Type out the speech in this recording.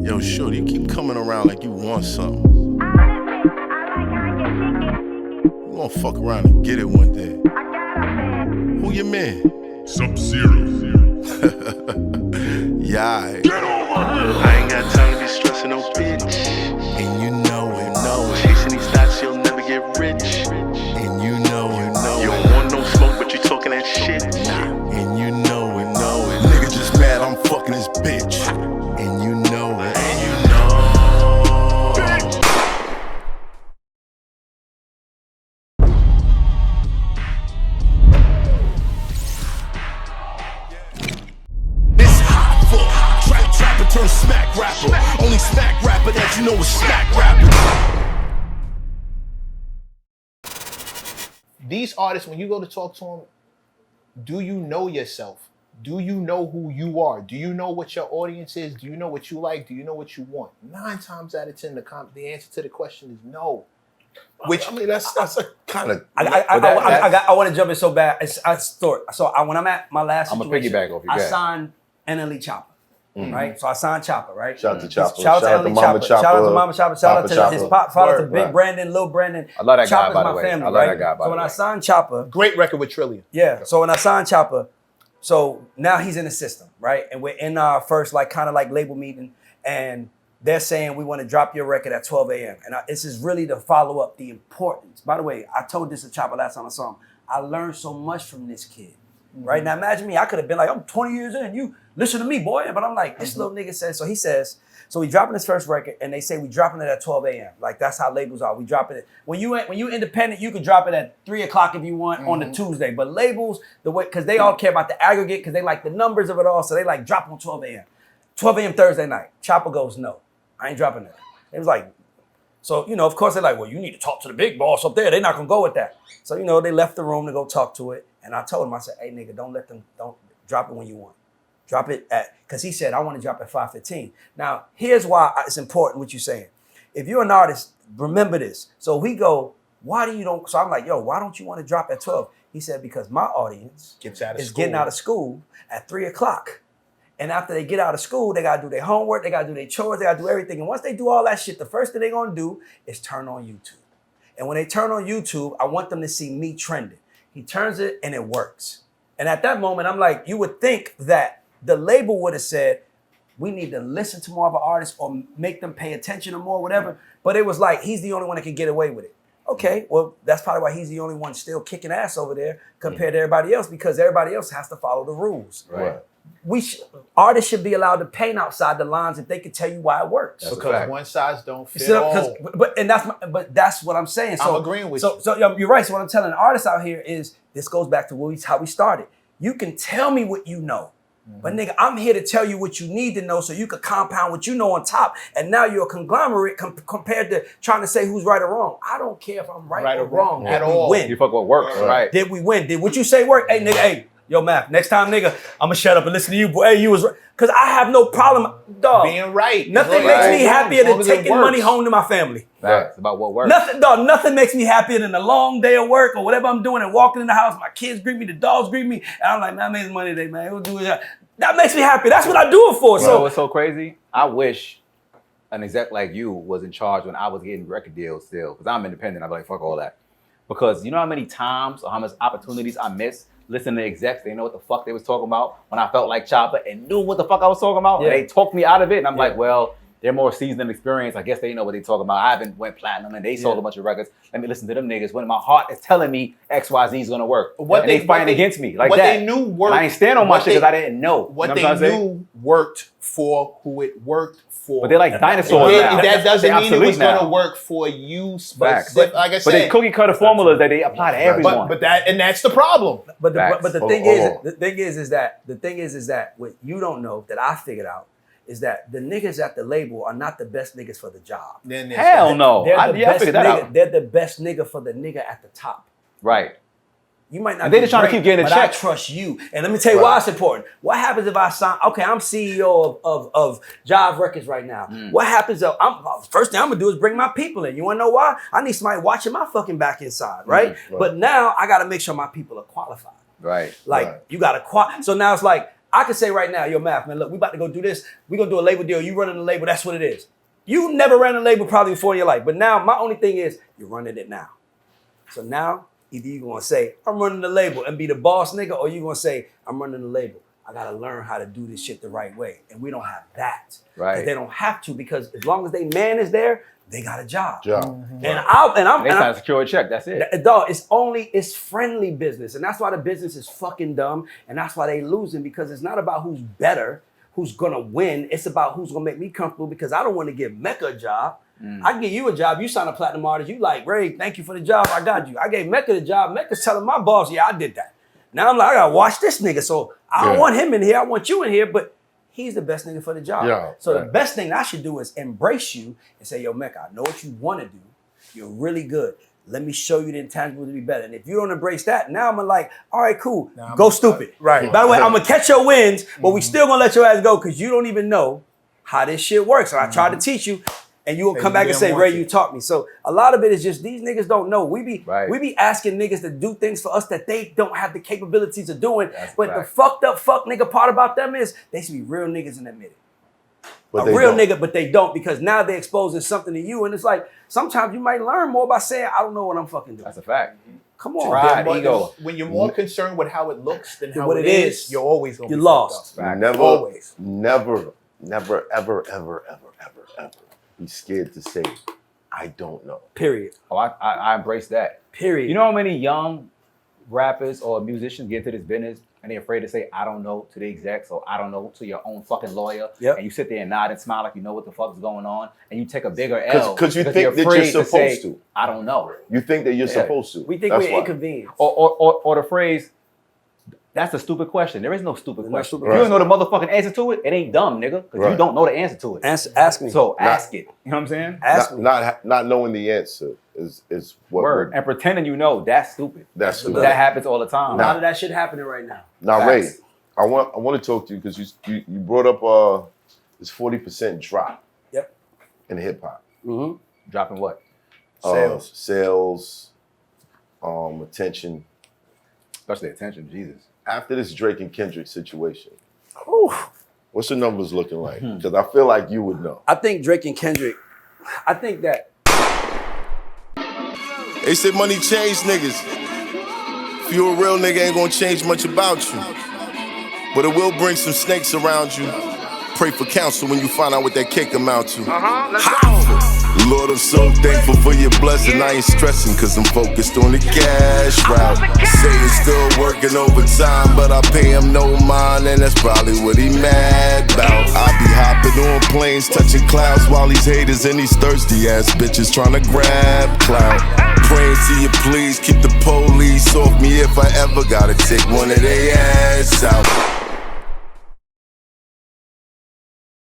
Yo, shorty, you keep coming around like you want something. You gonna fuck around and get it one day. Who your man? Sub-Zero. Yeah. Get over here! I ain't got time to be stressing no bitch. And you know it. Chasing these thoughts, you'll never get rich. And you know it. You don't want no smoke, but you talking that shit. And you know it. Nigga just mad I'm fucking his bitch. And you know it. And you know. It's hot for trapper turn smack rapper. Only smack rapper that you know is smack rapper. These artists, when you go to talk to them, do you know yourself? Do you know who you are? Do you know what your audience is? Do you know what you like? Do you know what you want? 9 times out of 10, the answer to the question is no. Which I mean, that's a kind of. I want to jump in so bad. When I'm at my last I'm a situation, piggyback off you. I signed NLE Choppa, right? So I signed Choppa, right? Shout out to Choppa. Shout out to NLE Choppa. Shout out to Mama Choppa. Shout out to his pop. Shout out to Big Brandon, Lil Brandon. I love that guy, Choppa's by the my way. family, I love right? that guy, by So the when way. I signed Choppa, great record with Trillion. yeah. So when I signed Choppa, so now he's in the system, right? And we're in our first kind of label meeting, and they're saying we want to drop your record at 12 a.m. And this is really to follow up the importance. By the way, I told this to Choppa last time I saw him. I learned so much from this kid, right? Now imagine me, I could have been like, I'm 20 years in, you listen to me, boy. But I'm like, this little nigga says, so we dropping his first record, and they say we dropping it at 12 a.m. Like that's how labels are. We dropping it. When you independent, you can drop it at 3 o'clock if you want on the Tuesday. But labels, because they all care about the aggregate, because they like the numbers of it all, so they drop on 12 a.m. 12 a.m. Thursday night. Choppa goes, no, I ain't dropping that. It was like, so, of course they're like, well, you need to talk to the big boss up there. They're not gonna go with that. So, they left the room to go talk to it. And I told him, I said, hey nigga, don't drop it when you want. Drop it because he said, I want to drop at 5:15. Now, here's why it's important what you're saying. If you're an artist, remember this. So we go, so I'm like, yo, why don't you want to drop at 12? He said, because my audience is getting out of school at 3 o'clock. And after they get out of school, they got to do their homework, they got to do their chores, they got to do everything. And once they do all that shit, the first thing they're going to do is turn on YouTube. And when they turn on YouTube, I want them to see me trending. He turns it and it works. And at that moment, I'm like, you would think that the label would have said, we need to listen to more of our artists or make them pay attention to more, whatever. But it was like, he's the only one that can get away with it. Okay, well, that's probably why he's the only one still kicking ass over there compared to everybody else, because everybody else has to follow the rules. Right. Artists should be allowed to paint outside the lines if they can tell you why it works. Because one size don't fit all. But that's what I'm saying. So, I'm agreeing with you. So you're right. So what I'm telling artists out here is, this goes back to how we started. You can tell me what you know. But nigga, I'm here to tell you what you need to know so you could compound what you know on top. And now you're a conglomerate compared to trying to say who's right or wrong. I don't care if I'm right or wrong. At all. Win. You fuck what works, right? Did we win? Did what you say work? Hey, nigga, hey, yo, Math, next time, nigga, I'm gonna shut up and listen to you, boy. Hey, you was right. Because I have no problem, dog. Being right. Nothing makes me happier than taking money home to my family. That's about what works. Nothing makes me happier than a long day of work or whatever I'm doing and walking in the house. My kids greet me, the dogs greet me. And I'm like, man, I made some money today, man. We'll do it. That makes me happy. That's what I do it for. You know what's so crazy? I wish an exec like you was in charge when I was getting record deals still. Because I'm independent. I'm like, fuck all that. Because you know how many times or how much opportunities I missed listening to execs? They know what the fuck they was talking about when I felt like Choppa and knew what the fuck I was talking about. Yeah. And they talked me out of it. And I'm like, well, they're more seasoned and experienced. I guess they know what they talking about. I haven't went platinum and they sold a bunch of records. Let me listen to them niggas when my heart is telling me XYZ is gonna work. And they fighting against me like what that. They knew worked. And I ain't stand on my shit because I didn't know. What they knew worked for who it worked for. But they're like dinosaurs now. That doesn't mean it was now. gonna work for you. Like I said, but they cookie cutter formulas that they apply to everyone. But that's the problem. But the thing is that what you don't know that I figured out is that the niggas at the label are not the best niggas for the job. Hell no. They're the best nigga for the nigga at the top. Right. You might not. And they just trying to keep getting a check. I trust you. And let me tell you why it's important. What happens if I sign? Okay, I'm CEO of Jive Records right now. What happens if first thing I'm gonna do is bring my people in? You wanna know why? I need somebody watching my fucking back inside, right? But now I gotta make sure my people are qualified. Right. You gotta so now it's like, I can say right now, yo, Math, man, look, we about to go do this. We gonna do a label deal. You running the label, that's what it is. You never ran a label probably before in your life. But now, my only thing is, you're running it now. So now, either you gonna say, I'm running the label and be the boss nigga, or you gonna say, I'm running the label. I gotta learn how to do this shit the right way. And we don't have that. Right. They don't have to, because as long as they man is there, they got a job. Mm-hmm. And I'm They trying to secure a check. That's it. dog, it's friendly business. And that's why the business is fucking dumb. And that's why they losing, because it's not about who's better, who's gonna win. It's about who's gonna make me comfortable, because I don't want to give Mecca a job. I give you a job, you sign a platinum artist, you like, Ray, thank you for the job, I got you. I gave Mecca the job, Mecca's telling my boss, yeah, I did that. Now I'm like, I gotta watch this nigga, so I don't want him in here, I want you in here, but he's the best nigga for the job. Yeah, so the best thing I should do is embrace you and say, yo, Mecca, I know what you wanna do. You're really good. Let me show you the intangible to be better. And if you don't embrace that, now I'm like, all right, cool, go stupid. Right. By the way, I'm gonna catch your wins, but we still gonna let your ass go, because you don't even know how this shit works. So I tried to teach you, and you will come back and say, Ray, you taught me. So a lot of it is just these niggas don't know. We be asking niggas to do things for us that they don't have the capabilities of doing. But the fucked up fuck nigga part about them is they should be real niggas and admit it. But A real nigga, but they don't, because now they're exposing something to you. And it's like, sometimes you might learn more by saying, I don't know what I'm fucking doing. That's a fact. Come on. Pride, But ego. when you're more concerned with how it looks than how what it it is, is, you're always gonna you're be lost. fucked up. Never, Always. never, ever be scared to say, I don't know. Period. Oh, I embrace that. Period. You know how many young rappers or musicians get into this business and they're afraid to say, I don't know to the execs, or I don't know to your own fucking lawyer. Yep. And you sit there and nod and smile like you know what the fuck is going on, and you take a bigger L. Because you think that afraid you're to say, supposed to. I don't know. You think that you're Yeah. supposed to. We think That's we're why. inconvenienced. Or the phrase, that's a stupid question. There is no stupid no question. stupid If you don't know the motherfucking answer to it, it ain't dumb, nigga. Because you don't know the answer to it. Ask me. So ask it. You know what I'm saying? Ask me. Not knowing the answer is what Word. And pretending you know, that's stupid. that's stupid. That happens all the time. A lot of that shit happening right now. Now, Ray, Facts. I want to talk to you because you brought up this 40% drop Yep. in hip hop. Mm-hmm. Dropping what? Sales, attention. Especially attention, Jesus. After this Drake and Kendrick situation, what's the numbers looking like? Because I feel like you would know. I think Drake and Kendrick, I think that They said money changed niggas. If you a real nigga, ain't gonna change much about you. But it will bring some snakes around you. Pray for counsel when you find out what that cake amount to. Lord, I'm so thankful for your blessing. I ain't stressing cause I'm focused on the cash route. Say he's still working overtime, but I pay him no mind, and that's probably what he mad about. I be hopping on planes, touching clouds while these haters and these thirsty ass bitches trying to grab clout. Praying to you, please keep the police off me if I ever gotta take one of their ass out.